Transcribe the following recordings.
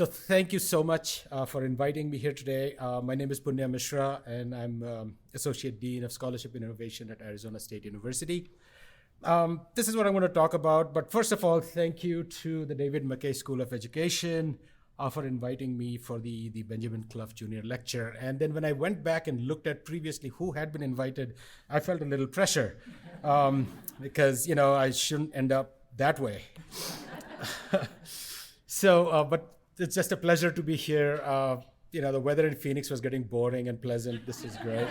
So thank you so much for inviting me here today. My name is Punya Mishra, and I'm Associate Dean of Scholarship and Innovation at Arizona State University. This is what I'm going to talk about. But first of all, thank you to the David McKay School of Education for inviting me for the Benjamin Cluff Jr. lecture. And then when I went back and looked at previously who had been invited, I felt a little pressure because, I shouldn't end up that way. But it's just a pleasure to be here. The weather in Phoenix was getting boring and pleasant. This is great.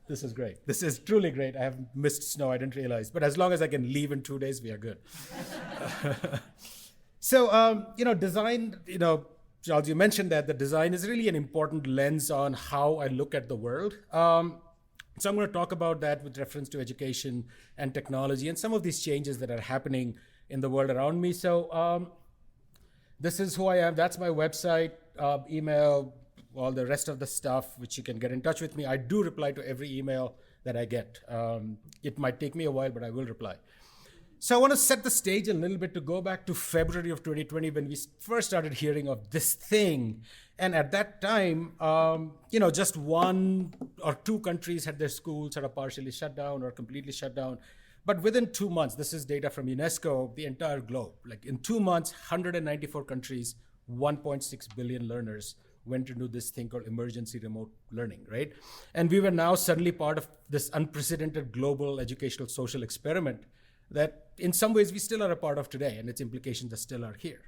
This is great. This is truly great. I have missed snow, I didn't realize. But as long as I can leave in 2 days, we are good. Design, Charles, you mentioned that the design is really an important lens on how I look at the world. So I'm going to talk about that with reference to education and technology and some of these changes that are happening in the world around me. So this is who I am. That's my website, email, all the rest of the stuff, which you can get in touch with me. I do reply to every email that I get. It might take me a while, but I will reply. So I want to set the stage a little bit to go back to February of 2020 when we first started hearing of this thing. And at that time, just one or two countries had their schools sort of partially shut down or completely shut down. But within 2 months, this is data from UNESCO, the entire globe, like in 2 months, 194 countries, 1.6 billion learners went into this thing called emergency remote learning, right? And we were now suddenly part of this unprecedented global educational social experiment that in some ways we still are a part of today, and its implications are still are here.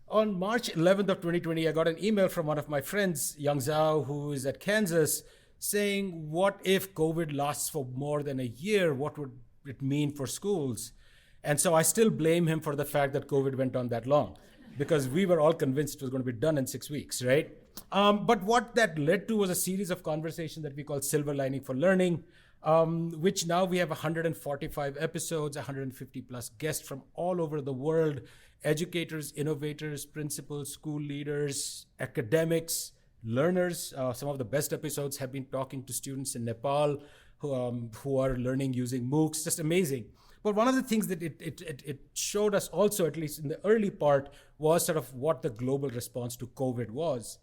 On March 11th of 2020, I got an email from one of my friends, Yang Zhao, who is at Kansas, saying, what if COVID lasts for more than a year? What would it mean for schools? And so I still blame him for the fact that COVID went on that long, because we were all convinced it was going to be done in 6 weeks, right? But what that led to was a series of conversations that we call Silver Lining for Learning, which now we have 145 episodes, 150 plus guests from all over the world, educators, innovators, principals, school leaders, academics, learners. Some of the best episodes have been talking to students in Nepal who are learning using MOOCs, just amazing. But one of the things that it showed us also, at least in the early part, was sort of what the global response to COVID was.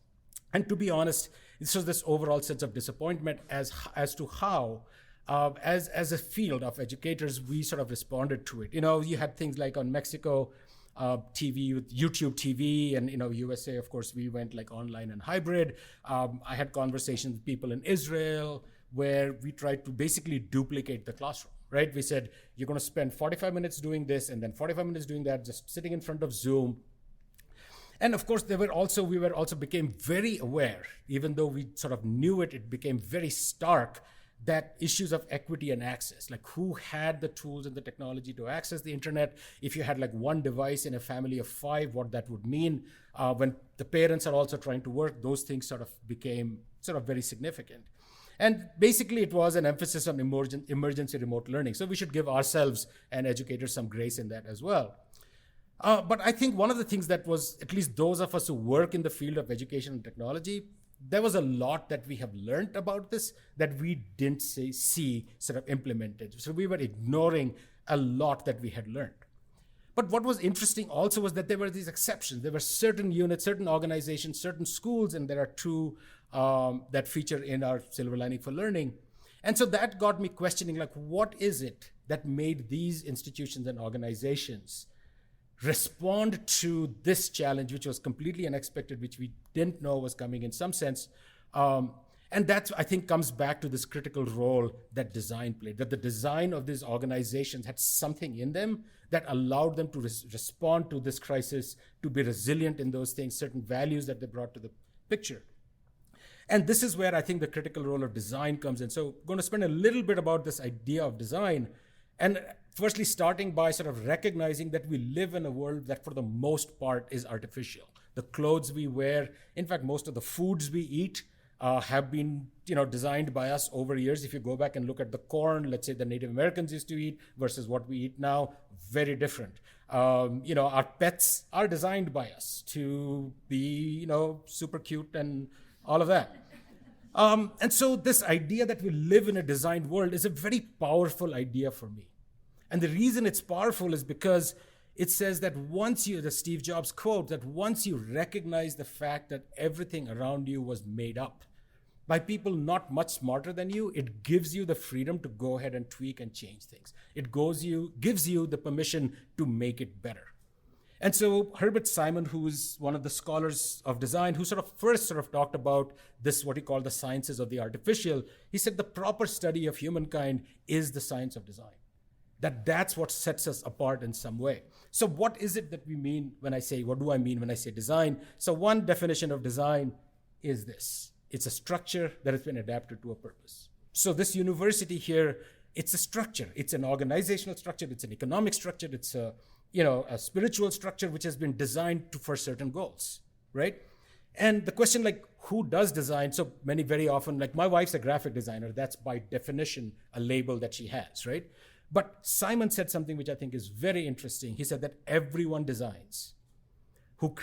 And to be honest, this was this overall sense of disappointment as to how, as a field of educators, we sort of responded to it. You had things like on Mexico TV with YouTube TV, and USA, of course, we went like online and hybrid. I had conversations with people in Israel where we tried to basically duplicate the classroom, right? We said, you're going to spend 45 minutes doing this and then 45 minutes doing that, just sitting in front of Zoom. And of course, we became very aware, even though we sort of knew it, it became very stark that issues of equity and access, like who had the tools and the technology to access the internet. If you had like one device in a family of 5, what that would mean. When the parents are also trying to work, those things sort of became very significant. And basically, it was an emphasis on emergency remote learning. So we should give ourselves and educators some grace in that as well. But I think one of the things that was, at least those of us who work in the field of education and technology, there was a lot that we have learned about this that we didn't see sort of implemented. So we were ignoring a lot that we had learned. But what was interesting also was that there were these exceptions. There were certain units, certain organizations, certain schools, and there are two that feature in our Silver Lining for Learning. And so that got me questioning, like, what is it that made these institutions and organizations respond to this challenge, which was completely unexpected, which we didn't know was coming in some sense. And that, I think, comes back to this critical role that design played, that the design of these organizations had something in them that allowed them to respond to this crisis, to be resilient in those things, certain values that they brought to the picture. And this is where I think the critical role of design comes in. So I'm going to spend a little bit about this idea of design. And firstly, starting by sort of recognizing that we live in a world that for the most part is artificial. The clothes we wear, in fact, most of the foods we eat have been designed by us over years. If you go back and look at the corn, let's say the Native Americans used to eat versus what we eat now, very different. Our pets are designed by us to be, super cute and all of that. And so this idea that we live in a designed world is a very powerful idea for me. And the reason it's powerful is because It says that the Steve Jobs quote, that once you recognize the fact that everything around you was made up by people not much smarter than you, it gives you the freedom to go ahead and tweak and change things. It gives you the permission to make it better. And so Herbert Simon, who is one of the scholars of design, who first talked about this, what he called the sciences of the artificial, he said the proper study of humankind is the science of design. That's what sets us apart in some way. So what is it that we mean what do I mean when I say design? So one definition of design is this. It's a structure that has been adapted to a purpose. So this university here, it's a structure. It's an organizational structure. It's an economic structure. It's a spiritual structure which has been designed for certain goals, right? And the question, who does design? So very often, my wife's a graphic designer. That's by definition a label that she has, right? But Simon said something which I think is very interesting. He said that everyone designs who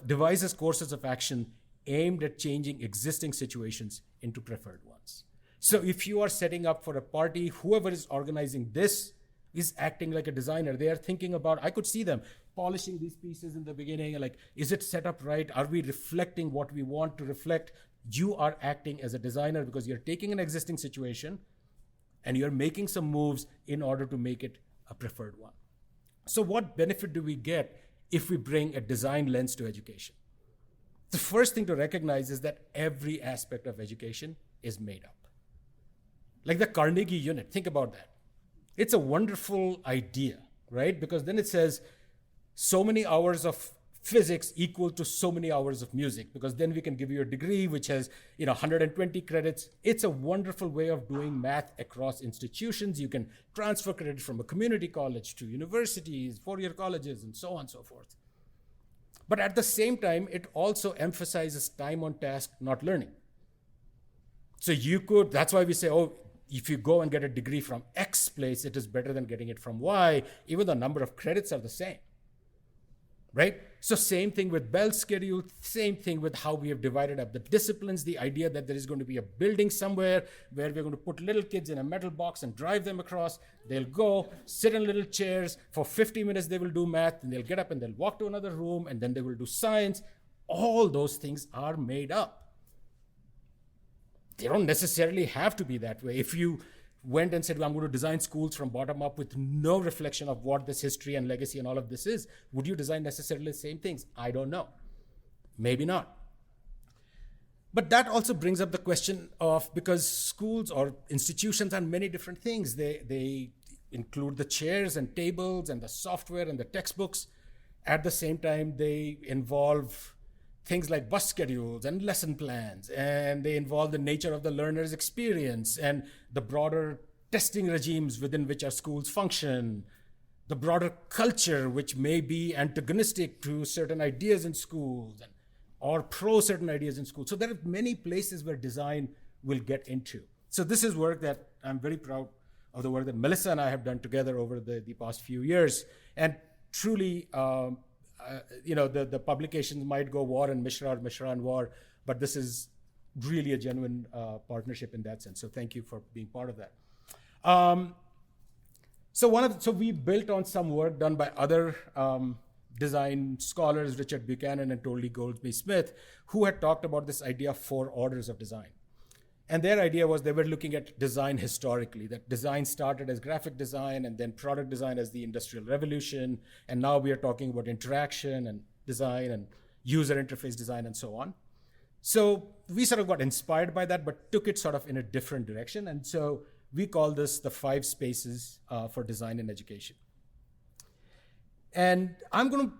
devises courses of action aimed at changing existing situations into preferred ones. So if you are setting up for a party, whoever is organizing this is acting like a designer. They are thinking about, I could see them polishing these pieces in the beginning, is it set up right? Are we reflecting what we want to reflect? You are acting as a designer because you're taking an existing situation and you're making some moves in order to make it a preferred one. So what benefit do we get if we bring a design lens to education? The first thing to recognize is that every aspect of education is made up. Like the Carnegie unit, think about that. It's a wonderful idea, right? Because then it says so many hours of physics equal to so many hours of music, because then we can give you a degree which has 120 credits. It's a wonderful way of doing math across institutions. You can transfer credit from a community college to universities, four-year colleges, and so on and so forth. But at the same time, it also emphasizes time on task, not learning. So that's why we say, if you go and get a degree from X place, it is better than getting it from Y, even the number of credits are the same, right? So same thing with Bell's schedule, same thing with how we have divided up the disciplines, the idea that there is going to be a building somewhere where we're going to put little kids in a metal box and drive them across. They'll go, sit in little chairs. For 50 minutes, they will do math, and they'll get up and they'll walk to another room, and then they will do science. All those things are made up. They don't necessarily have to be that way. If you went and said, I'm going to design schools from bottom up with no reflection of what this history and legacy and all of this is, would you design necessarily the same things? I don't know. Maybe not. But that also brings up the question of, because schools or institutions are many different things. They include the chairs and tables and the software and the textbooks. At the same time, they involve things like bus schedules and lesson plans, and they involve the nature of the learner's experience and the broader testing regimes within which our schools function, the broader culture which may be antagonistic to certain ideas in schools or pro certain ideas in schools. So there are many places where design will get into. So this is work that I'm very proud of, the work that Melissa and I have done together over the past few years. And truly, the publications might go war and Mishra or Mishra and war, but this is really a genuine partnership in that sense. So thank you for being part of that. So we built on some work done by other design scholars, Richard Buchanan and Toldie Goldsby-Smith, who had talked about this idea of 4 orders of design. And their idea was they were looking at design historically, that design started as graphic design and then product design as the Industrial Revolution. And now we are talking about interaction and design and user interface design and so on. So we sort of got inspired by that, but took it sort of in a different direction. And so we call this the 5 spaces for design in education. And I'm going to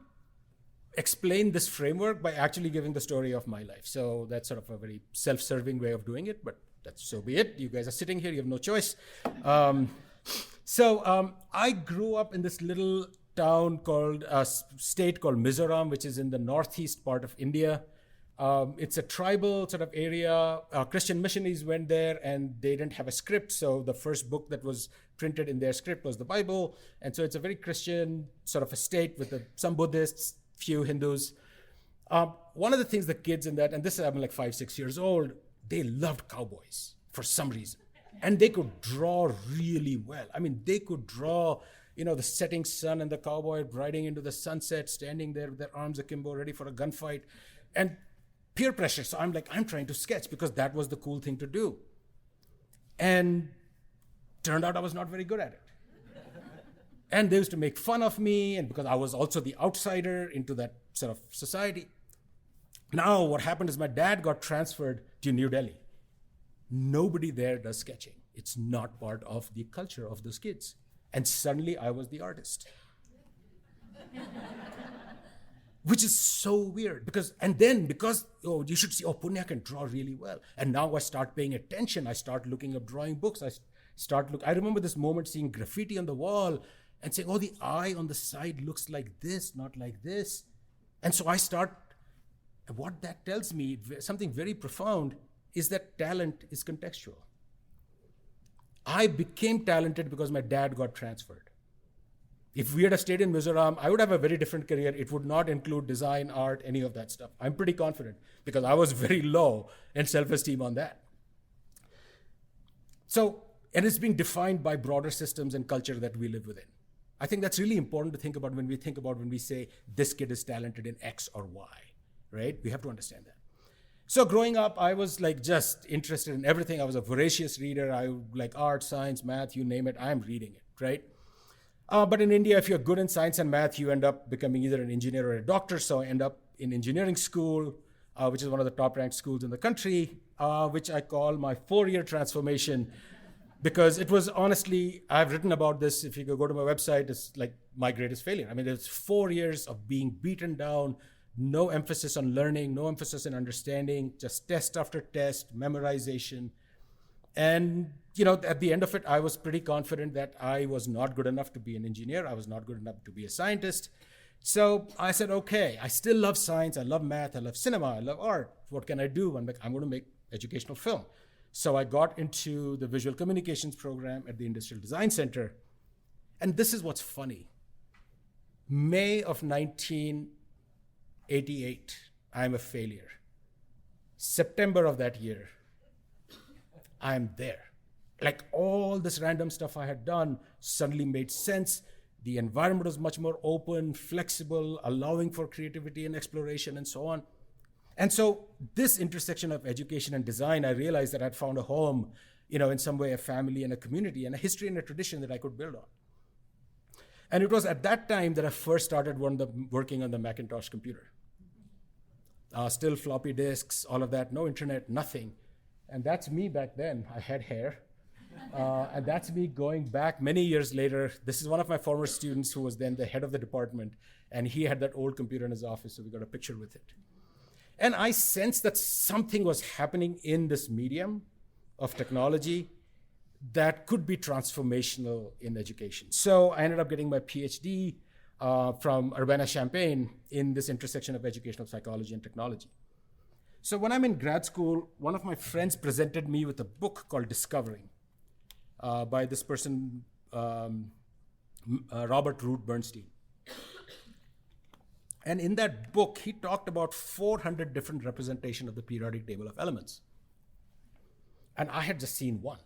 explain this framework by actually giving the story of my life. So that's sort of a very self-serving way of doing it, but so be it. You guys are sitting here, you have no choice. I grew up in this little town state called Mizoram, which is in the northeast part of India. It's a tribal sort of area. Christian missionaries went there and they didn't have a script. So the first book that was printed in their script was the Bible. And so it's a very Christian sort of a state with some Buddhists, few Hindus. One of the things the kids in that, and this is, I'm like 5-6 years old, they loved cowboys for some reason. And they could draw really well. I mean, they could draw the setting sun and the cowboy riding into the sunset, standing there with their arms akimbo, ready for a gunfight, and peer pressure. So I'm trying to sketch because that was the cool thing to do. And turned out I was not very good at it. And they used to make fun of me, and because I was also the outsider into that sort of society. Now what happened is my dad got transferred to New Delhi. Nobody there does sketching. It's not part of the culture of those kids. And suddenly I was the artist. Which is so weird because you should see, Punya can draw really well. And now I start paying attention. I start looking up drawing books. I remember this moment seeing graffiti on the wall and saying, the eye on the side looks like this, not like this. And so what that tells me, something very profound, is that talent is contextual. I became talented because my dad got transferred. If we had stayed in Mizoram, I would have a very different career. It would not include design, art, any of that stuff. I'm pretty confident because I was very low in self-esteem on that. So, and it's being defined by broader systems and culture that we live within. I think that's really important to think about when we say this kid is talented in X or Y, right? We have to understand that. So growing up, I was just interested in everything. I was a voracious reader. I like art, science, math, you name it, I'm reading it, right? But in India, if you're good in science and math, you end up becoming either an engineer or a doctor. So I end up in engineering school, which is one of the top ranked schools in the country, which I call my 4-year transformation. Because it was honestly, I've written about this. If you go to my website, it's like my greatest failure. I mean, it's 4 years of being beaten down, no emphasis on learning, no emphasis on understanding, just test after test, memorization. And, at the end of it, I was pretty confident that I was not good enough to be an engineer. I was not good enough to be a scientist. So I said, okay, I still love science. I love math. I love cinema. I love art. What can I do? I'm going to make educational film. So I got into the visual communications program at the Industrial Design Center. And this is what's funny. May of 1988, I'm a failure. September of that year, I'm there. Like all this random stuff I had done suddenly made sense. The environment was much more open, flexible, allowing for creativity and exploration and so on. And so this intersection of education and design, I realized that I'd found a home, in some way, a family and a community and a history and a tradition that I could build on. And it was at that time that I first started working on the Macintosh computer. Still floppy disks, all of that, no internet, nothing. And that's me back then. I had hair. And that's me going back many years later. This is one of my former students who was then the head of the department. And he had that old computer in his office, so we got a picture with it. And I sensed that something was happening in this medium of technology that could be transformational in education. So I ended up getting my PhD from Urbana-Champaign in this intersection of educational psychology and technology. So when I'm in grad school, one of my friends presented me with a book called Discovering by this person, Robert Root Bernstein. And in that book, he talked about 400 different representations of the periodic table of elements. And I had just seen one.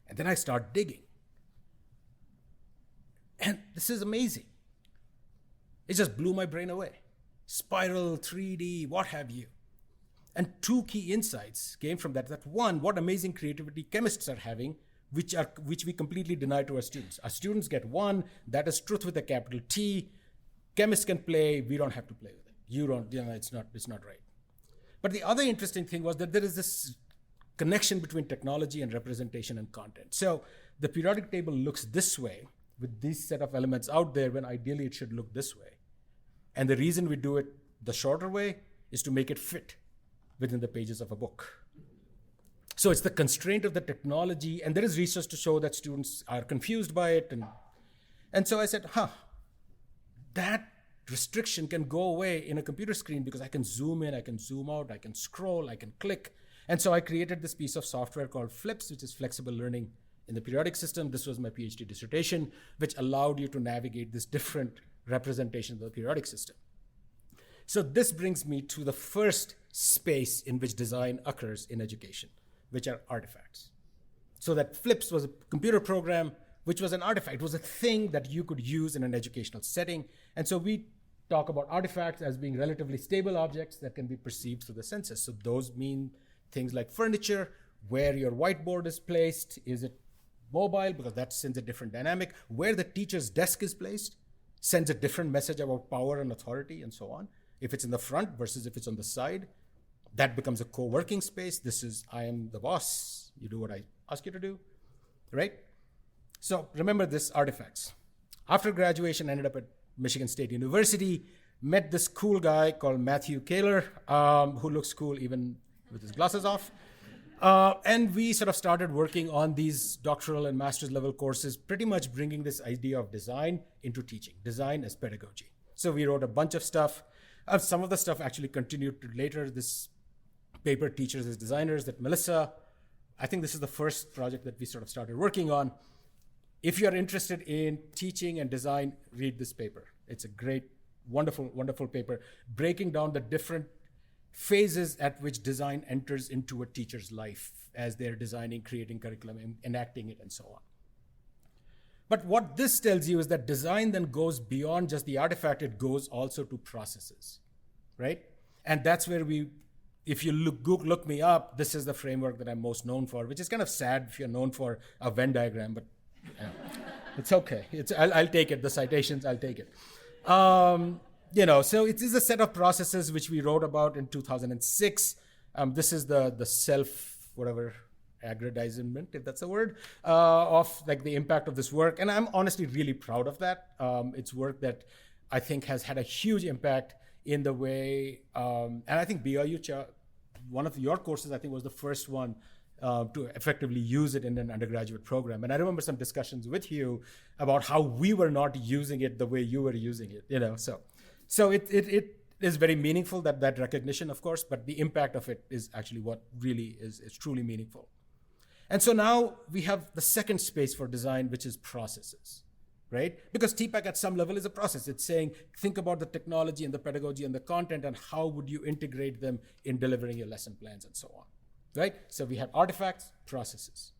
And then I start digging. And this is amazing. It just blew my brain away. Spiral, 3D, what have you. And 2 key insights came from that. That one, what amazing creativity chemists are having, which we completely deny to our students. Our students get 1, that is truth with a capital T. Chemists can play, we don't have to play with it. It's not right. But the other interesting thing was that there is this connection between technology and representation and content. So the periodic table looks this way with this set of elements out there when ideally it should look this way. And the reason we do it the shorter way is to make it fit within the pages of a book. So it's the constraint of the technology, and there is research to show that students are confused by it. And so I said, that restriction can go away in a computer screen because I can zoom in, I can zoom out, I can scroll, I can click. And so I created this piece of software called FLIPS, which is flexible learning in the periodic system. This was my PhD dissertation, which allowed you to navigate this different representation of the periodic system. So this brings me to the first space in which design occurs in education, which are artifacts. So that FLIPS was a computer program which was an artifact. It was a thing that you could use in an educational setting. And so we talk about artifacts as being relatively stable objects that can be perceived through the senses. So those mean things like furniture, where your whiteboard is placed. Is it mobile? Because that sends a different dynamic. Where the teacher's desk is placed sends a different message about power and authority and so on. If it's in the front versus if it's on the side, that becomes a co-working space. This is, I am the boss. You do what I ask you to do, right? So remember this artifacts. After graduation, I ended up at Michigan State University, met this cool guy called Matthew Kaler, who looks cool even with his glasses off. And we sort of started working on these doctoral and master's level courses, pretty much bringing this idea of design into teaching, design as pedagogy. So we wrote a bunch of stuff. Some of the stuff actually continued to later. This paper, Teachers as Designers, that Melissa, I think this is the first project that we sort of started working on. If you're interested in teaching and design, read this paper. It's a great, wonderful, wonderful paper, breaking down the different phases at which design enters into a teacher's life as they're designing, creating curriculum, enacting it, and so on. But what this tells you is that design then goes beyond just the artifact, it goes also to processes, right? And that's where if you look me up, this is the framework that I'm most known for, which is kind of sad if you're known for a Venn diagram, but it's okay. I'll take it. The citations, I'll take it. So it is a set of processes which we wrote about in 2006. This is the aggrandizement, if that's a word, of like the impact of this work. And I'm honestly really proud of that. It's work that I think has had a huge impact in the way, and I think BYU, one of your courses, I think was the first one to effectively use it in an undergraduate program. And I remember some discussions with you about how we were not using it the way you were using it, So it is very meaningful, that recognition, of course, but the impact of it is actually what really is truly meaningful. And so now we have the second space for design, which is processes, right? Because TPAC at some level is a process. It's saying, think about the technology and the pedagogy and the content and how would you integrate them in delivering your lesson plans and so on, right? So we have artifacts, processes.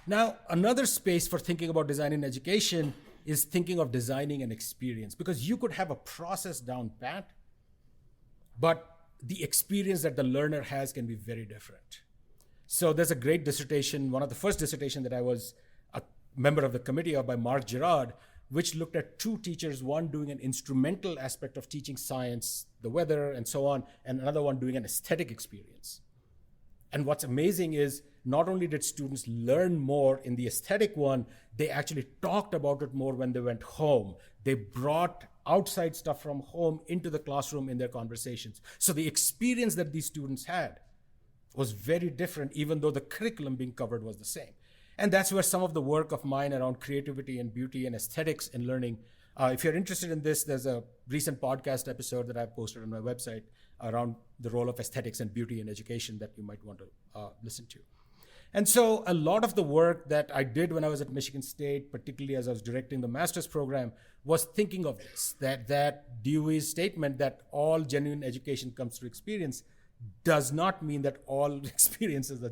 Now, another space for thinking about design in education is thinking of designing an experience, because you could have a process down pat, but the experience that the learner has can be very different. So there's a great dissertation, one of the first dissertation that I was a member of the committee of by Mark Girard, which looked at two teachers, one doing an instrumental aspect of teaching science, the weather and so on, and another one doing an aesthetic experience. And what's amazing is not only did students learn more in the aesthetic one, they actually talked about it more when they went home. They brought outside stuff from home into the classroom in their conversations. So the experience that these students had was very different, even though the curriculum being covered was the same. And that's where some of the work of mine around creativity and beauty and aesthetics and learning, if you're interested in this, there's a recent podcast episode that I posted on my website around the role of aesthetics and beauty in education that you might want to listen to. And so a lot of the work that I did when I was at Michigan State, particularly as I was directing the master's program, was thinking of this, that Dewey's statement that all genuine education comes through experience does not mean that all experiences are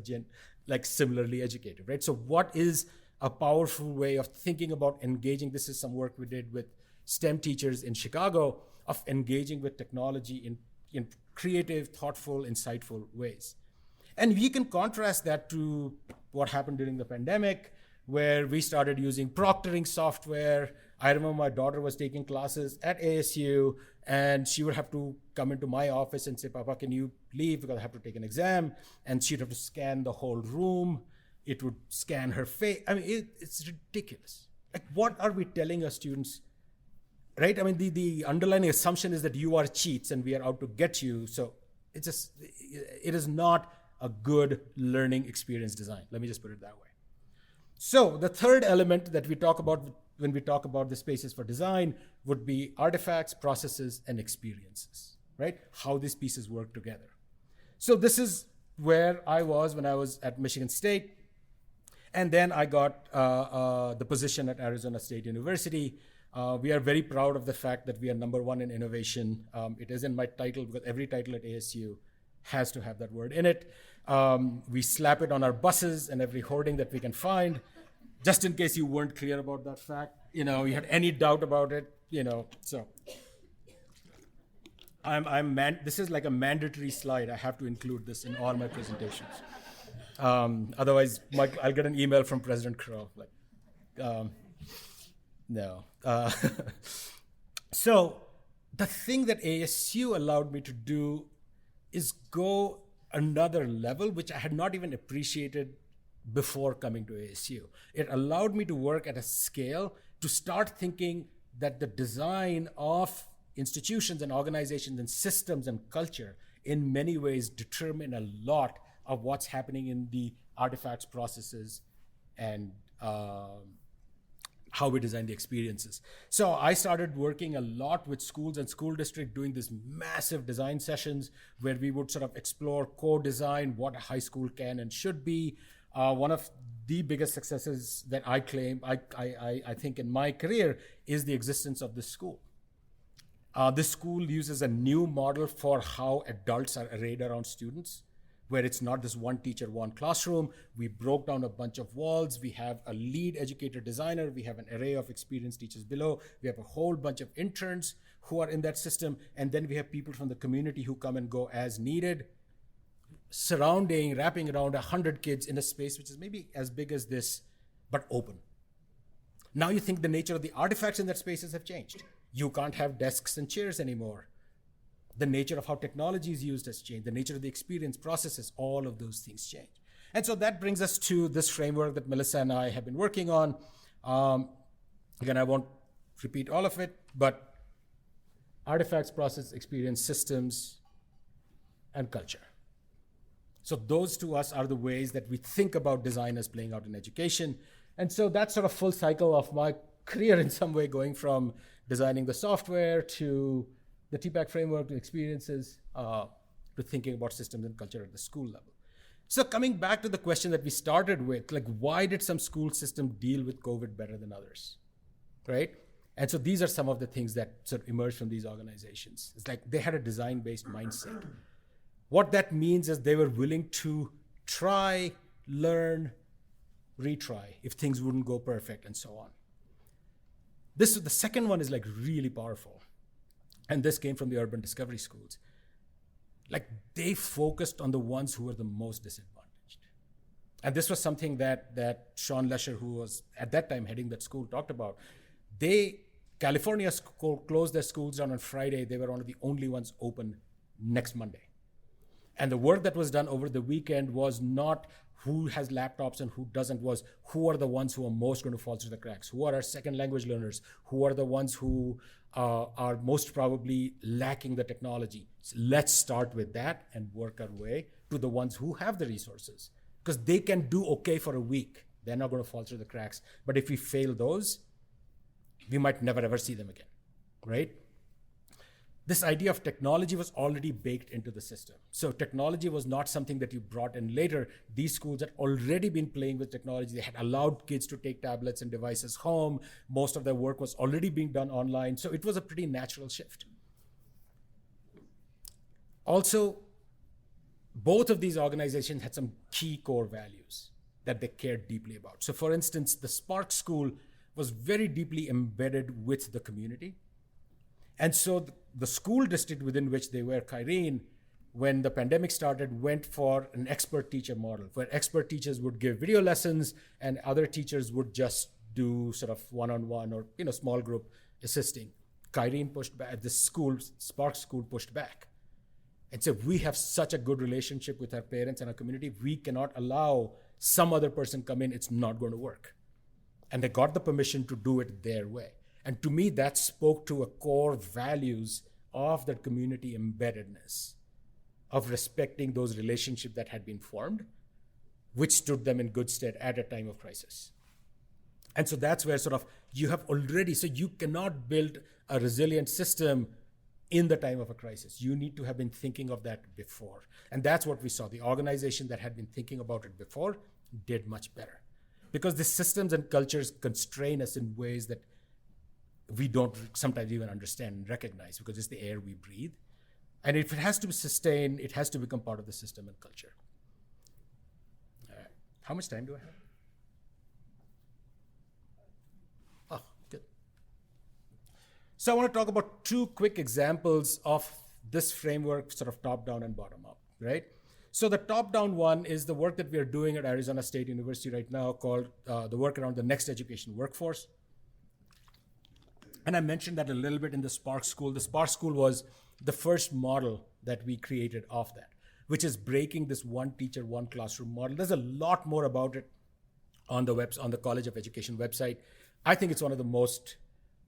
similarly educated, right? So what is a powerful way of thinking about engaging? This is some work we did with STEM teachers in Chicago of engaging with technology in creative, thoughtful, insightful ways. And we can contrast that to what happened during the pandemic, where we started using proctoring software. I remember my daughter was taking classes at ASU, and she would have to come into my office and say, Papa, can you leave because I have to take an exam? And she'd have to scan the whole room. It would scan her face. I mean, it's ridiculous. Like, what are we telling our students, right? I mean, the underlying assumption is that you are cheats and we are out to get you. So it is not a good learning experience design. Let me just put it that way. So the third element that we talk about when we talk about the spaces for design would be artifacts, processes, and experiences, right? How these pieces work together. So this is where I was when I was at Michigan State. And then I got the position at Arizona State University. We are very proud of the fact that we are number one in innovation. It is in my title because every title at ASU has to have that word in it. We slap it on our buses and every hoarding that we can find. just in case you weren't clear about that fact, you had any doubt about it, so this is like a mandatory slide. I have to include this in all my presentations. Otherwise, I'll get an email from President Crow. No. So the thing that ASU allowed me to do is go another level, which I had not even appreciated before coming to ASU. It allowed me to work at a scale to start thinking that the design of institutions and organizations and systems and culture in many ways determine a lot of what's happening in the artifacts, processes, and how we design the experiences. So I started working a lot with schools and school districts, doing these massive design sessions where we would sort of explore co-design, what a high school can and should be. One of the biggest successes that I claim, I think in my career, is the existence of this school. This school uses a new model for how adults are arrayed around students, where it's not this one teacher, one classroom. We broke down a bunch of walls. We have a lead educator designer. We have an array of experienced teachers below. We have a whole bunch of interns who are in that system. And then we have people from the community who come and go as needed, wrapping around 100 kids in a space which is maybe as big as this, but open. Now you think the nature of the artifacts in that spaces have changed. You can't have desks and chairs anymore. The nature of how technology is used has changed. The nature of the experience, processes, all of those things change. And so that brings us to this framework that Melissa and I have been working on. Again, I won't repeat all of it, but artifacts, process, experience, systems, and culture. So those to us are the ways that we think about design as playing out in education. And so that's sort of full cycle of my career in some way, going from designing the software to the TPAC framework, to experiences, to thinking about systems and culture at the school level. So coming back to the question that we started with, why did some school systems deal with COVID better than others, right? And so these are some of the things that sort of emerged from these organizations. It's like they had a design-based mindset. What that means is they were willing to try, learn, retry if things wouldn't go perfect, and so on. The second one is really powerful. And this came from the urban discovery schools. They focused on the ones who were the most disadvantaged. And this was something that Sean Lesher, who was at that time heading that school, talked about. California closed their schools down on Friday. They were one of the only ones open next Monday. And the work that was done over the weekend was not who has laptops and who doesn't, was who are the ones who are most going to fall through the cracks, who are our second language learners, who are the ones who are most probably lacking the technology. So let's start with that and work our way to the ones who have the resources, because they can do okay for a week. They're not going to fall through the cracks. But if we fail those, we might never ever see them again, right? This idea of technology was already baked into the system. So technology was not something that you brought in later. These schools had already been playing with technology. They had allowed kids to take tablets and devices home. Most of their work was already being done online. So it was a pretty natural shift. Also, both of these organizations had some key core values that they cared deeply about. So for instance, the Spark School was very deeply embedded with the community. And so the school district within which they were, Kyrene, when the pandemic started, went for an expert teacher model, where expert teachers would give video lessons and other teachers would just do sort of one-on-one or small group assisting. Kyrene pushed back, the school, Spark School pushed back and said, we have such a good relationship with our parents and our community, we cannot allow some other person come in, it's not going to work. And they got the permission to do it their way. And to me, that spoke to a core values of that community embeddedness, of respecting those relationships that had been formed, which stood them in good stead at a time of crisis. And so that's where sort of you have already, so you cannot build a resilient system in the time of a crisis. You need to have been thinking of that before. And that's what we saw. The organization that had been thinking about it before did much better. Because the systems and cultures constrain us in ways that we don't sometimes even understand and recognize, because it's the air we breathe. And if it has to be sustained, it has to become part of the system and culture. All right. How much time do I have? So I want to talk about two quick examples of this framework, sort of top down and bottom up, right? So the top down one is the work that we are doing at Arizona State University right now called the work around the next education workforce. And I mentioned that a little bit in the Spark School. The Spark School was the first model that we created of that, which is breaking this one teacher, one classroom model. There's a lot more about it on the College of Education website. I think it's one of the most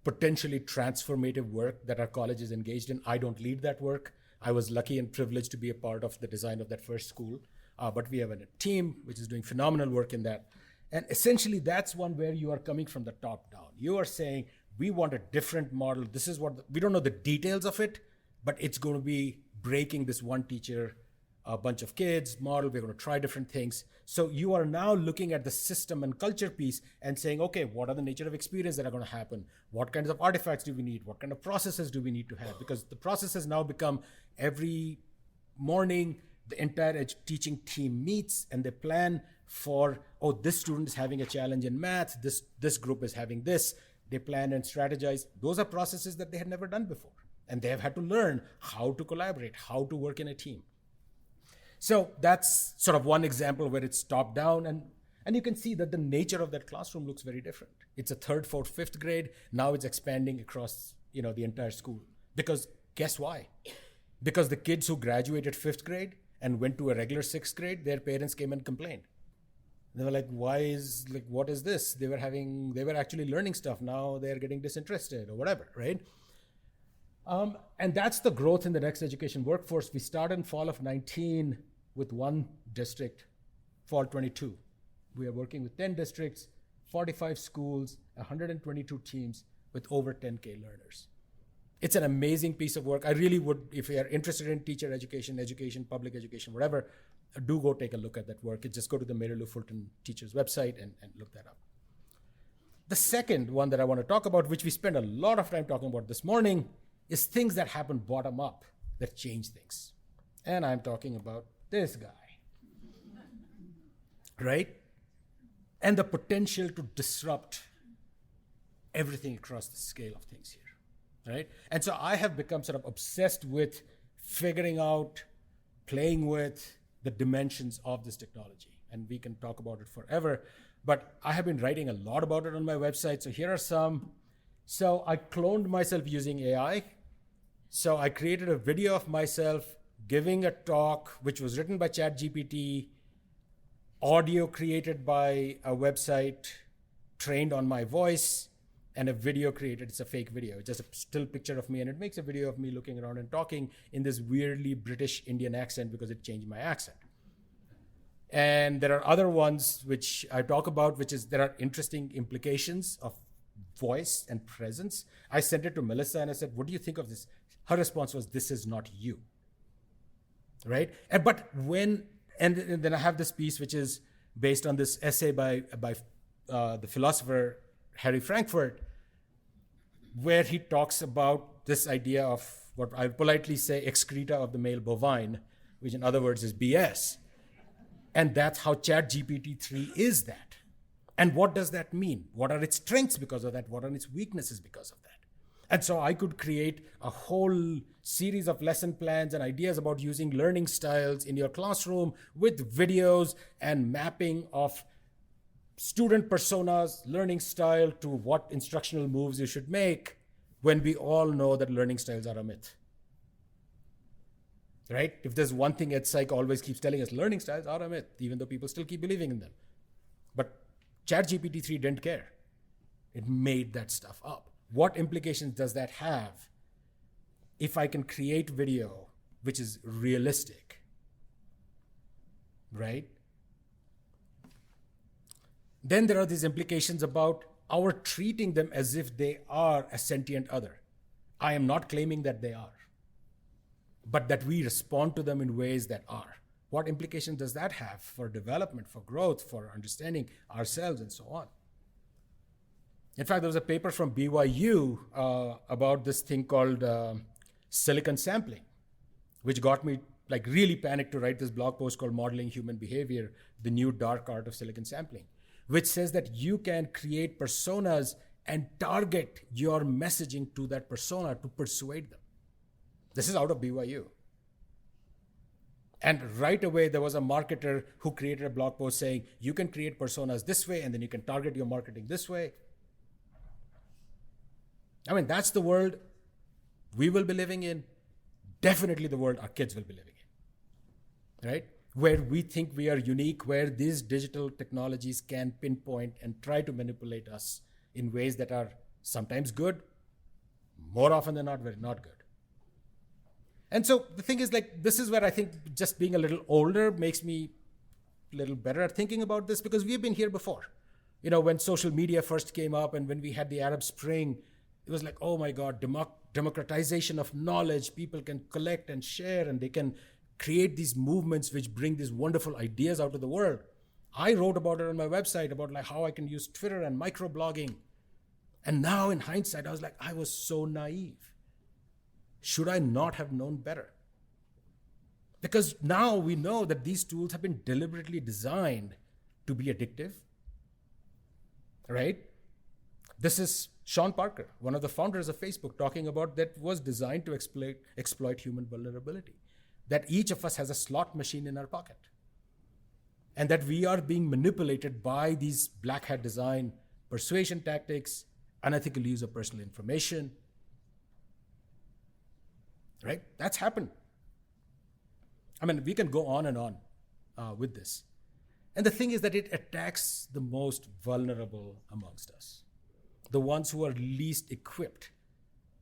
potentially transformative work that our college is engaged in. I don't lead that work. I was lucky and privileged to be a part of the design of that first school. But we have a team which is doing phenomenal work in that. And essentially, that's one where you are coming from the top down. You are saying, we want a different model. This is what, we don't know the details of it, but it's going to be breaking this one teacher, a bunch of kids model. We're going to try different things. So you are now looking at the system and culture piece and saying, okay, what are the nature of experience that are going to happen? What kinds of artifacts do we need? What kind of processes do we need to have? Because the process has now become every morning, the entire teaching team meets and they plan for, oh, this student is having a challenge in math. This group is having this. They plan and strategize. Those are processes that they had never done before. And they have had to learn how to collaborate, how to work in a team. So that's sort of one example where it's top down, and you can see that the nature of that classroom looks very different. It's a 3rd, 4th, 5th grade. Now it's expanding across, the entire school. Because guess why? Because the kids who graduated 5th grade and went to a regular 6th grade, their parents came and complained. They were like, what is this? They were actually learning stuff. Now they're getting disinterested or whatever, right? And that's the growth in the next education workforce. We started in fall of 19 with one district, fall 22. We are working with 10 districts, 45 schools, 122 teams with over 10K learners. It's an amazing piece of work. I really would, if you are interested in teacher education, public education, whatever, do go take a look at that work. Just go to the Mary Lou Fulton Teachers website and look that up. The second one that I want to talk about, which we spent a lot of time talking about this morning, is things that happen bottom up that change things. And I'm talking about this guy, right? And the potential to disrupt everything across the scale of things here, right? And so I have become sort of obsessed with figuring out, playing with the dimensions of this technology. And we can talk about it forever, but I have been writing a lot about it on my website. So here are some. So I cloned myself using AI. So I created a video of myself giving a talk, which was written by ChatGPT, audio created by a website trained on my voice, and a video created. It's a fake video. It's just a still picture of me, and it makes a video of me looking around and talking in this weirdly British Indian accent because it changed my accent. And there are other ones which I talk about, which is there are interesting implications of voice and presence. I sent it to Melissa and I said, what do you think of this? Her response was, this is not you, right? And then I have this piece which is based on this essay by the philosopher Harry Frankfurt, where he talks about this idea of what I politely say excreta of the male bovine, which in other words is BS. And that's how ChatGPT-3 is that. And what does that mean? What are its strengths because of that? What are its weaknesses because of that? And so I could create a whole series of lesson plans and ideas about using learning styles in your classroom with videos and mapping of student personas, learning style to what instructional moves you should make when we all know that learning styles are a myth. Right? If there's one thing EdPsych always keeps telling us, learning styles are a myth, even though people still keep believing in them. But ChatGPT-3 didn't care. It made that stuff up. What implications does that have if I can create video which is realistic, right? Then there are these implications about our treating them as if they are a sentient other. I am not claiming that they are, but that we respond to them in ways that are. What implications does that have for development, for growth, for understanding ourselves, and so on? In fact, there was a paper from BYU about this thing called silicon sampling, which got me really panicked to write this blog post called Modeling Human Behavior, the New Dark Art of Silicon Sampling, which says that you can create personas and target your messaging to that persona to persuade them. This is out of BYU. And right away, there was a marketer who created a blog post saying, you can create personas this way, and then you can target your marketing this way. I mean, that's the world we will be living in. Definitely the world our kids will be living in, right? Where we think we are unique, where these digital technologies can pinpoint and try to manipulate us in ways that are sometimes good, more often than not, very not good. And so the thing is, like, this is where I think just being a little older makes me a little better at thinking about this, because we've been here before. You know, when social media first came up and when we had the Arab Spring, it was like, oh my God, democratization of knowledge. People can collect and share, and they can create these movements which bring these wonderful ideas out to the world. I wrote about it on my website about like how I can use Twitter and microblogging. And now in hindsight, I was like, I was so naive. Should I not have known better? Because now we know that these tools have been deliberately designed to be addictive, right? This is Sean Parker, one of the founders of Facebook, talking about that was designed to exploit human vulnerability, that each of us has a slot machine in our pocket, and that we are being manipulated by these black hat design, persuasion tactics, unethical use of personal information, right? That's happened. I mean, we can go on and on with this. And the thing is that it attacks the most vulnerable amongst us, the ones who are least equipped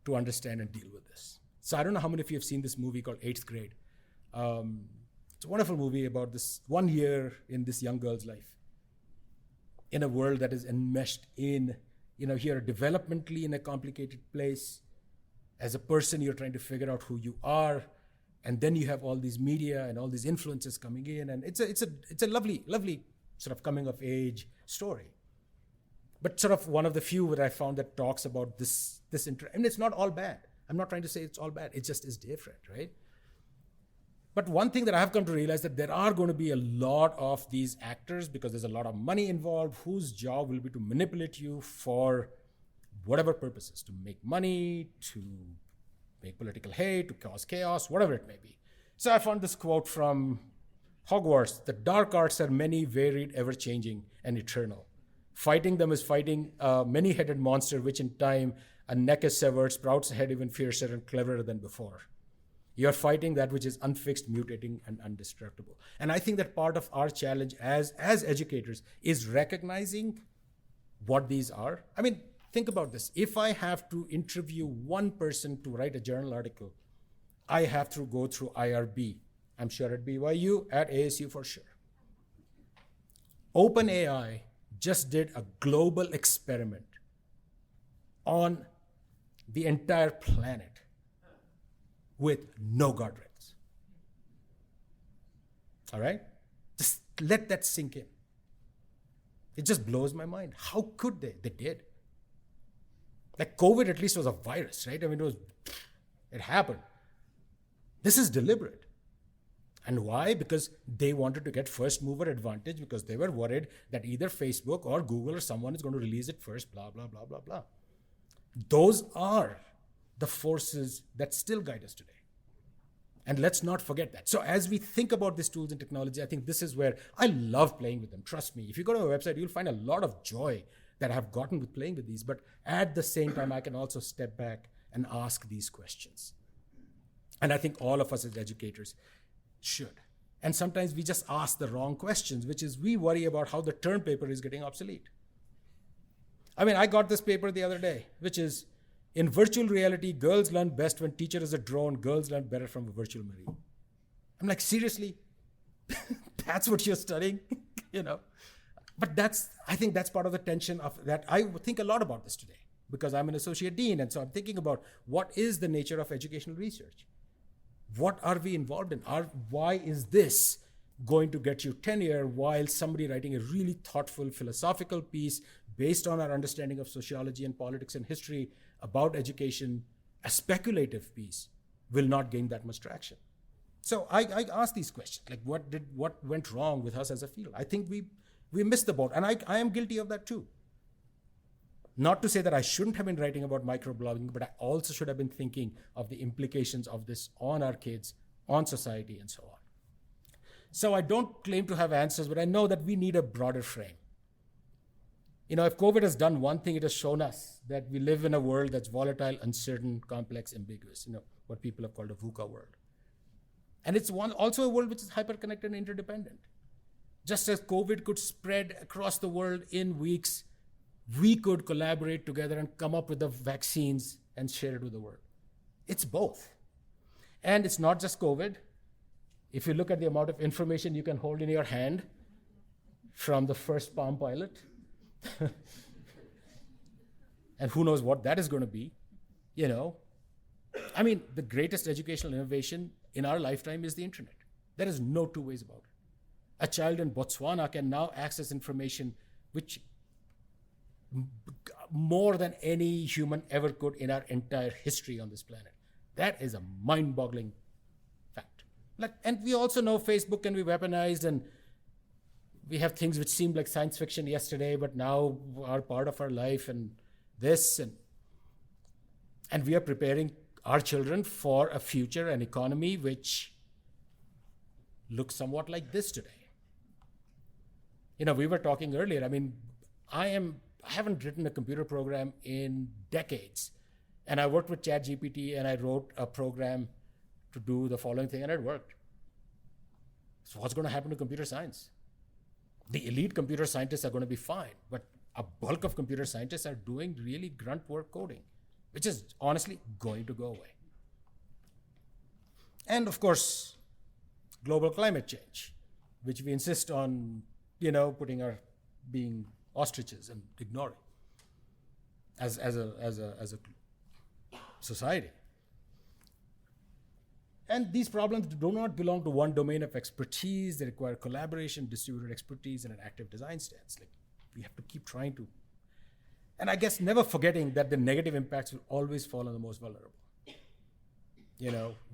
to understand and deal with this. So I don't know how many of you have seen this movie called 8th Grade. It's a wonderful movie about this 1 year in this young girl's life in a world that is enmeshed in, you know, here developmentally in a complicated place. As a person, you're trying to figure out who you are, and then you have all these media and all these influences coming in, and it's a lovely sort of coming of age story. But sort of one of the few that I found that talks about this and it's not all bad. I'm not trying to say it's all bad. It just is different, right? But one thing that I have come to realize that there are going to be a lot of these actors, because there's a lot of money involved, whose job will be to manipulate you for whatever purposes, to make money, to make political hate, to cause chaos, whatever it may be. So I found this quote from Hogwarts: "The dark arts are many, varied, ever-changing, and eternal. Fighting them is fighting a many-headed monster, which in time a neck is severed, sprouts ahead even fiercer and cleverer than before. You're fighting that which is unfixed, mutating, and indestructible." And I think that part of our challenge as educators is recognizing what these are. I mean, think about this. If I have to interview one person to write a journal article, I have to go through IRB. I'm sure at BYU, at ASU for sure. OpenAI just did a global experiment on the entire planet with no guardrails. All right? Just let that sink in. It just blows my mind. How could they? They did. Like COVID at least was a virus, right? I mean, it happened. This is deliberate. And why? Because they wanted to get first mover advantage, because they were worried that either Facebook or Google or someone is going to release it first, blah, blah, blah, blah, blah. Those are the forces that still guide us today. And let's not forget that. So as we think about these tools and technology, I think this is where I love playing with them. Trust me, if you go to my website, you'll find a lot of joy that I have gotten with playing with these. But at the same time, I can also step back and ask these questions. And I think all of us as educators should. And sometimes we just ask the wrong questions, which is we worry about how the term paper is getting obsolete. I mean, I got this paper the other day, which is, "In virtual reality, girls learn best when teacher is a drone. Girls learn better from a virtual marine." I'm like, seriously? That's what you're studying? You know? But I think that's part of the tension of that. I think a lot about this today because I'm an associate dean. And so I'm thinking about what is the nature of educational research? What are we involved in? Why is this going to get you tenure while somebody writing a really thoughtful philosophical piece based on our understanding of sociology and politics and history about education, a speculative piece, will not gain that much traction? So I ask these questions, like what went wrong with us as a field? I think we missed the boat, and I am guilty of that too. Not to say that I shouldn't have been writing about microblogging, but I also should have been thinking of the implications of this on our kids, on society, and so on. So I don't claim to have answers, but I know that we need a broader frame. If COVID has done one thing, it has shown us that we live in a world that's volatile, uncertain, complex, ambiguous, what people have called a VUCA world. And it's also a world which is hyper-connected and interdependent. Just as COVID could spread across the world in weeks, we could collaborate together and come up with the vaccines and share it with the world. It's both. And it's not just COVID. If you look at the amount of information you can hold in your hand from the first Palm Pilot, and who knows what that is going to be, the greatest educational innovation in our lifetime is the internet. There is no two ways about it. A child in Botswana can now access information which more than any human ever could in our entire history on this planet. That is a mind-boggling fact. And we also know Facebook can be weaponized, and we have things which seemed like science fiction yesterday, but now are part of our life, and we are preparing our children for a future, an economy which looks somewhat like this today. We were talking earlier. I haven't written a computer program in decades. And I worked with ChatGPT, and I wrote a program to do the following thing, and it worked. So what's going to happen to computer science? The elite computer scientists are going to be fine, but a bulk of computer scientists are doing really grunt work coding, which is honestly going to go away. And of course, global climate change, which we insist on, being ostriches and ignoring as a society. And these problems do not belong to one domain of expertise. They require collaboration, distributed expertise, and an active design stance. We have to keep trying to. And I guess never forgetting that the negative impacts will always fall on the most vulnerable.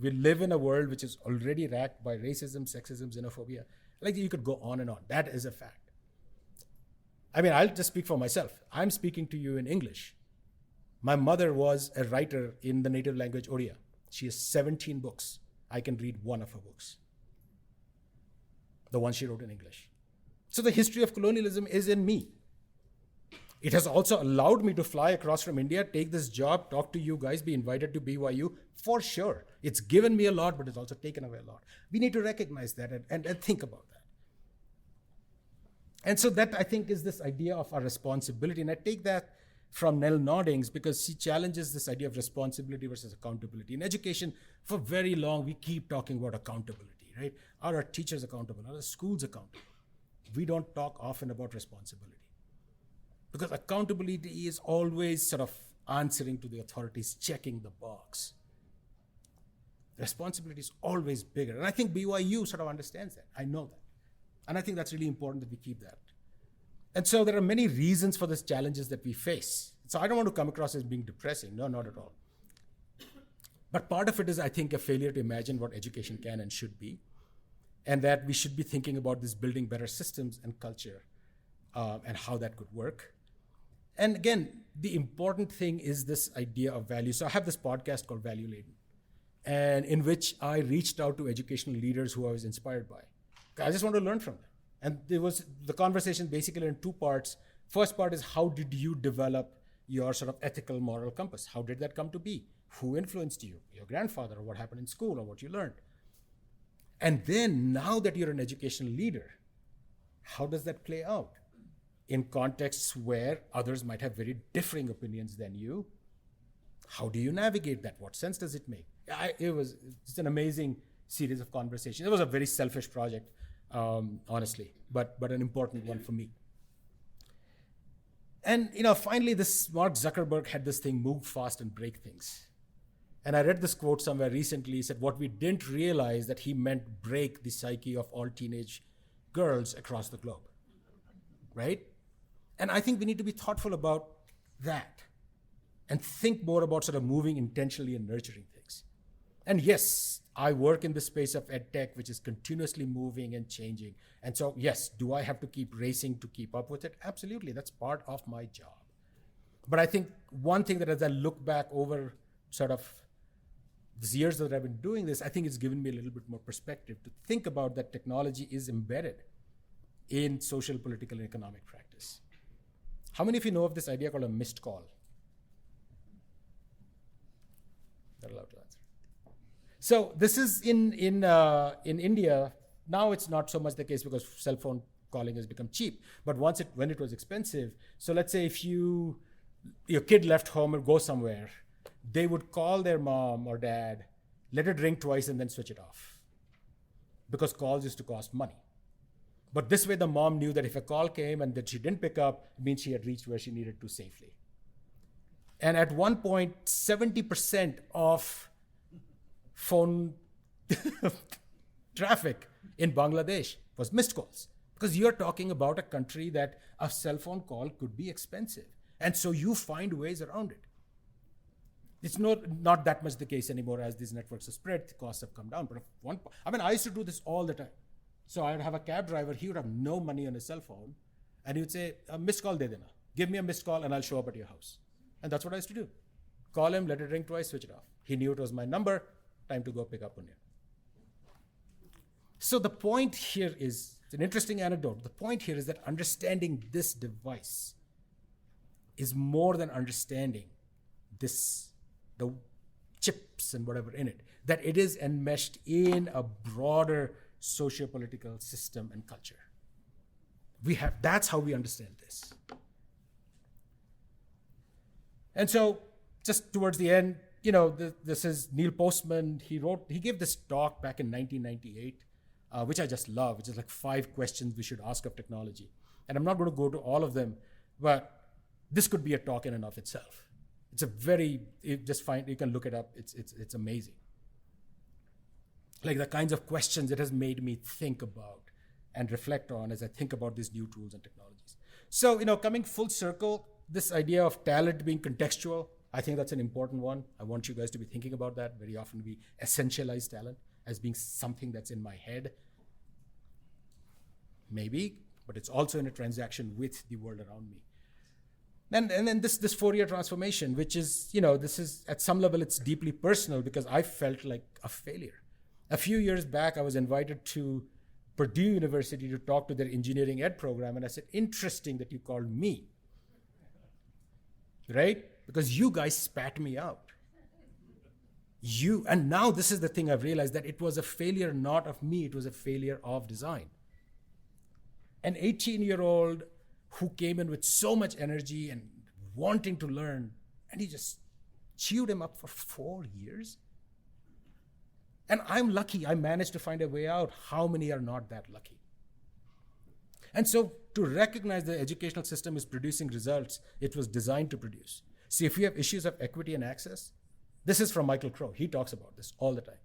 We live in a world which is already racked by racism, sexism, xenophobia. You could go on and on. That is a fact. I'll just speak for myself. I'm speaking to you in English. My mother was a writer in the native language Odia. She has 17 books. I can read one of her books, the one she wrote in English. So the history of colonialism is in me. It has also allowed me to fly across from India, take this job, talk to you guys, be invited to BYU, for sure. It's given me a lot, but it's also taken away a lot. We need to recognize that and think about that. And so that, I think, is this idea of our responsibility. And I take that from Nell Noddings because she challenges this idea of responsibility versus accountability. In education, for very long, we keep talking about accountability, right? Are our teachers accountable? Are our schools accountable? We don't talk often about responsibility. Because accountability is always sort of answering to the authorities, checking the box. Responsibility is always bigger. And I think BYU sort of understands that. I know that. And I think that's really important that we keep that. And so there are many reasons for these challenges that we face. So I don't want to come across as being depressing. No, not at all. But part of it is, I think, a failure to imagine what education can and should be. And that we should be thinking about this building better systems and culture and how that could work. And again, the important thing is this idea of value. So I have this podcast called Value Laden, and in which I reached out to educational leaders who I was inspired by. I just want to learn from them. And there was the conversation basically in two parts. First part is, how did you develop your sort of ethical moral compass? How did that come to be? Who influenced you? Your grandfather, or what happened in school, or what you learned? And then now that you're an educational leader, how does that play out in contexts where others might have very differing opinions than you? How do you navigate that? What sense does it make? It's an amazing series of conversations. It was a very selfish project, honestly, but an important one for me. And finally, this Mark Zuckerberg had this thing, move fast and break things. And I read this quote somewhere recently. He said, what we didn't realize that he meant break the psyche of all teenage girls across the globe, right? And I think we need to be thoughtful about that and think more about sort of moving intentionally and nurturing things. And yes, I work in the space of ed tech, which is continuously moving and changing. And so, yes, do I have to keep racing to keep up with it? Absolutely, that's part of my job. But I think one thing that as I look back over sort of these years that I've been doing this, I think it's given me a little bit more perspective to think about that technology is embedded in social, political, and economic practice. How many of you know of this idea called a missed call? Not allowed to answer. So this is in India. Now it's not so much the case because cell phone calling has become cheap. But when it was expensive, so let's say if your kid left home or go somewhere, they would call their mom or dad, let it ring twice and then switch it off. Because calls used to cost money. But this way the mom knew that if a call came and that she didn't pick up, it means she had reached where she needed to safely. And at one point, 70% of phone traffic in Bangladesh was missed calls. Because you're talking about a country that a cell phone call could be expensive. And so you find ways around it. It's not that much the case anymore as these networks have spread, the costs have come down. But I used to do this all the time. So I'd have a cab driver, he would have no money on his cell phone, and he would say, a missed call de dena. Give me a missed call and I'll show up at your house. And that's what I used to do. Call him, let it ring twice, switch it off. He knew it was my number, time to go pick up Punya. So the point here is, it's an interesting anecdote. The point here is that understanding this device is more than understanding the chips and whatever in it, that it is enmeshed in a broader socio-political system and culture. That's how we understand this. And so just towards the end, this is Neil Postman. He gave this talk back in 1998, which I just love, which is like 5 questions we should ask of technology. And I'm not going to go to all of them, but this could be a talk in and of itself. It's you can look it up. It's amazing. Like the kinds of questions it has made me think about and reflect on as I think about these new tools and technologies. So, coming full circle, this idea of talent being contextual, I think that's an important one. I want you guys to be thinking about that. Very often we essentialize talent as being something that's in my head. Maybe, but it's also in a transaction with the world around me. And then this Fourier transformation, which is, this is at some level, it's deeply personal because I felt like a failure. A few years back, I was invited to Purdue University to talk to their engineering ed program. And I said, interesting that you called me, right? Because you guys spat me out. And now this is the thing I've realized, that it was a failure not of me, it was a failure of design. An 18-year-old who came in with so much energy and wanting to learn, and he just chewed him up for 4 years. And I'm lucky I managed to find a way out. How many are not that lucky? And so to recognize the educational system is producing results it was designed to produce. See, if we have issues of equity and access, this is from Michael Crow. He talks about this all the time.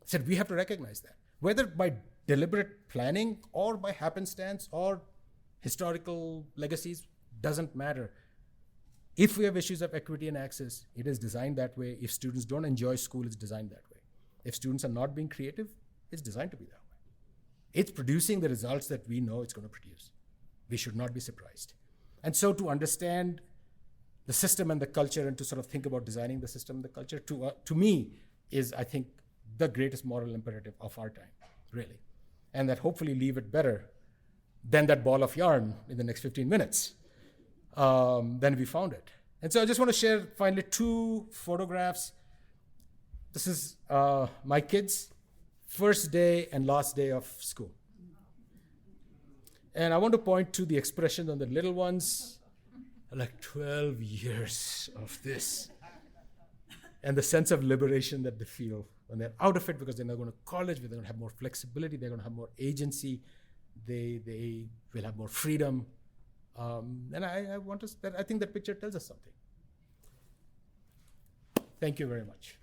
He said we have to recognize that, whether by deliberate planning or by happenstance or historical legacies, doesn't matter. If we have issues of equity and access, it is designed that way. If students don't enjoy school, it's designed that way. If students are not being creative, it's designed to be that way. It's producing the results that we know it's going to produce. We should not be surprised. And so to understand the system and the culture and to sort of think about designing the system and the culture, to me, is, I think, the greatest moral imperative of our time, really. And that hopefully leave it better than that ball of yarn in the next 15 minutes than we found it. And so I just want to share finally 2 photographs. This is my kids' first day and last day of school. And I want to point to the expression on the little ones, like 12 years of this. And the sense of liberation that they feel when they're out of it, because they're not going to college, they're going to have more flexibility, they're going to have more agency, they will have more freedom. And I think that picture tells us something. Thank you very much.